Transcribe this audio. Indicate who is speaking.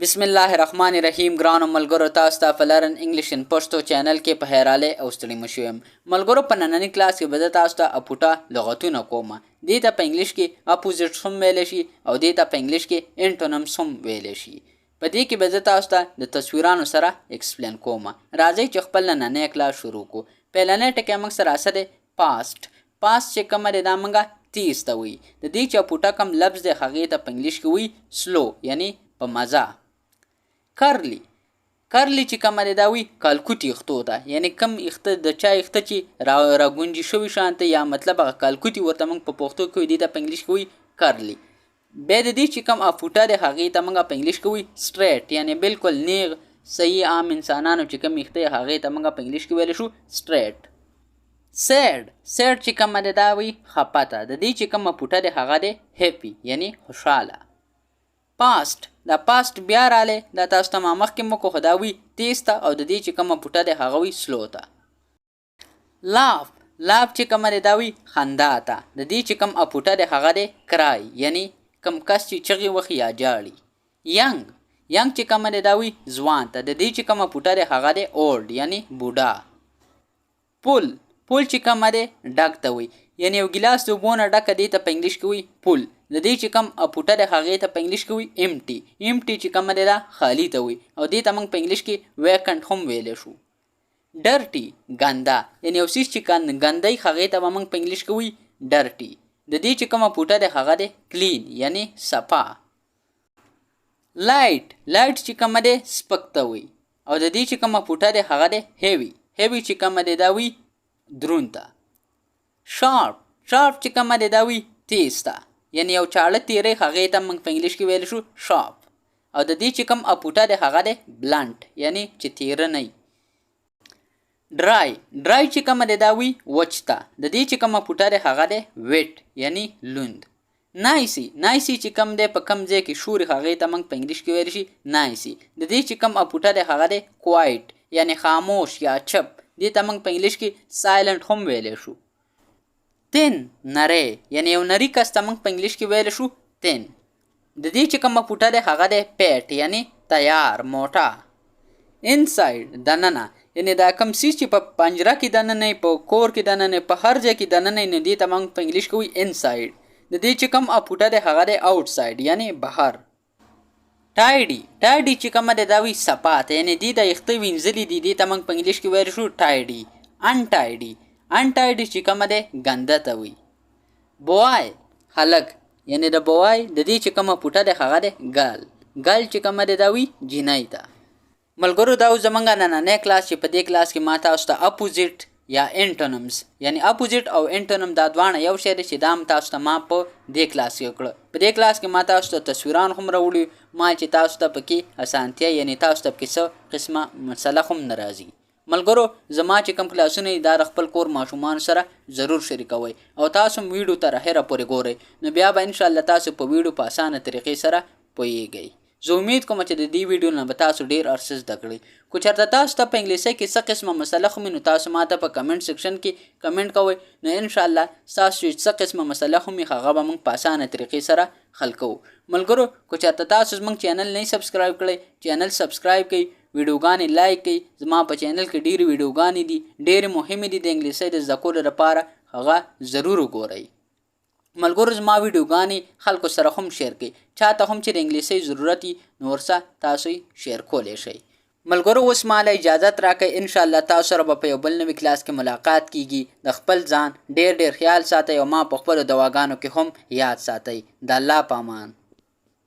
Speaker 1: बिस्मिल्लाहिर्रहमानिर्रहीम ګرانو ملګرو تاسو ته په لرن انګلیش ان پښتو چینل کې په هراله او ستړي مشو يم ملګرو په نننی کلاس کې به تاسو ته اپوټا لغتونه کوم دي ته په انګلیش کې اپوزیټ هم ویل شي او دي ته په انګلیش کې انټونیمز هم ویل شي په دې کې به تاسو ته د تصویرانو سره ایکسپلین کوم راځي چې خپل نننی کلاس شروع کو پهلنې ټکی موږ سره اسره پاست چې کومه د دامنګه تیز ته وي د دې چې اپوټا کوم لفظ د هغه ته په انګلیش کې وي سلو یعنی په مزه کرلی چې کومه ده دا وي کالکوټ یختو ده یعنی کم یخته د چا یخته چې راګونجي شوي شانته یا مطلب هغه کالکوټي ورته موږ په پښتو کې دی ته په انګلیش کې وي کرلی بیا د دې چې کوم اپوټا ده هغې ته موږ په انګلیش کې وي سټریټ یعنی بالکل نیغ صحیح عام انسانانو چې کوم یخته هغې ته موږ په انګلیش کې ویلی شو سټریټ سیډ چې کومه ده دا وي خپته د دې چې کوم اپوټا ده هغه ده هیپي یعنی خوشحاله دا پاست بیا رالی دا تاسو ته ما مخکې مو کو خو دا وي تیز ته او د دې چې کومه پوټه دی هغه وي سلو ته لاف چې کومه دی دا وي خندا ته د دې چې کوم اپوټه دی هغه دی کرای یعنی کم کس چې چغې وخي یا جاړي ینګ چې کومه دی دا وي ځوان ته د دې چې کومه پوټه دی هغه دی اولډ یعنی بوډا پول چې کومه دی ډک ته وي یعنی یو ګیلاس د اوبو نه ډکه دی ته په انګلیش کې وي پول د دې چې کوم اپوټه د هغې ته په انګلیش کې وي امټي چې کومه دی دا خالی ته وي او دې ته موږ په انګلیش کې ویکنټ هم ویلی شو ډرټي ګنده یعنی یو څیز چې ګندی هغې ته به موږ په انګلیش کې وي ډرټي د دې چې کومه اپوټه دی هغه دی کلین یعنی صفا لایټ چې کومه دی سپک ته وي او د دې چې کومه اپوټه دی هغه دی هیوي چې کومه دی دا وي درون ته شارپ چې کومه دی دا وي تیز ته یعنی یو چاړه تیری هغې ته موږ په انګلیش کې ویلی شو شارپ او د دې چې کوم اپوټه دی هغه دی بلنټ یعنی چې تیره نه وي ډرای چې کومه دی دا وي وچ ته د دې چې کوم اپوټه دی هغه دی ویټ یعنی لوند نایسي چې کوم دی په کم ځای کې شور هغې ته موږ په انګلیش کې ویلی شي نایسي د دې چې کوم اپوټه دی هغه دی کوایټ یعنی خاموش یا چپ دې ته موږ په انګلیش کې سایلنټ هم ویلی شو تین نری یعنی یو نری کس ته موږ په انګلیش کې ویلی شو تین د دې چې کومه پوټه دی هغه دی پیټ یعنی تیار موټه انساید دننه یعنی دا کوم څیز چې په پنجره کې دننه په کور کې دننه په هر ځای کې دننه نو دې ته موږ په انګلیش کې وي انساید د دې چې کوم اپوټه دی هغه دی آوټساید یعنی بهر ټایډي چې کومه دی دا وي صفات یعنی دې د یخته وینځلي دي دې ته موږ په انګلیش کې ویلی شو ټایډي انټایډي چې کومه دی ګنده ته وي بوای هلک یعنی د بوای د دې چې کومه پوټه دی هغه دی ګل چې کومه دی دا وي جینۍ ته ملګرو دا زمونږ نننی کلاس چې په دې کلاس کې ما تاسو ته اپوزیټ یا انټونیمز یعنی اپوزیټ او انټونیم دا دواړه یو شی دی چې دا هم تاسو ته ما په دې کلاس کې وکړه په دې کلاس کې ما تاسو ته تصویران هم راوړي ما چې تاسو ته پکې اسانتیا یعنی تاسو ته پکې څه قسمه مسله هم نه راځي ملګرو زما چې کوم کلاسونه دا خپل کور ماشومان سره ضرور شریکوئ او تاسو هم ویډیو تر اخره پورې ګورئ نو بیا به انشاءالله تاسو په ویډیو په اسانه طریقې سره پوهیږئ زه امید کوم چې د دې ویډیو نه به تاسو ډېر ارڅه زده کړئ که چېرته تاسو ته په انګلیسۍ کې څه قسمه مسله هم وي نو تاسو ما ته په کمنټ سیکشن کې کمنټ کوئ نو انشاءالله ستاسو چې څه قسمه مسله هم وي هغه به موږ په اسانه طریقې سره حل کوو ملګرو که چېرته تاسو زموږ چینل نه سبسکرایب کړئ چینل سبسکرایب کړئ ویډیوګانې لایک کړئ زما په چینل کې ډېرې ویډیوګانې دي ډېرې مهمې دي د انګلیسۍ د زده کولو لپاره هغه ضرور وګورئ ملګرو زما ویډیوګانې خلکو سره هم شیر کړئ چاته هم چې د انګلیسۍ ضرورت وي نو ورسه تاسو یې شیر کولی شئ ملګرو اوس ماله اجازت راکړئ انشاءالله تاسو سره به په یو بل نوي کلاس کې ملاقات کیږي د خپل ځان ډېر خیال ساتئ او ما په خپلو دواګانو کې هم یاد ساتئ د الله په امان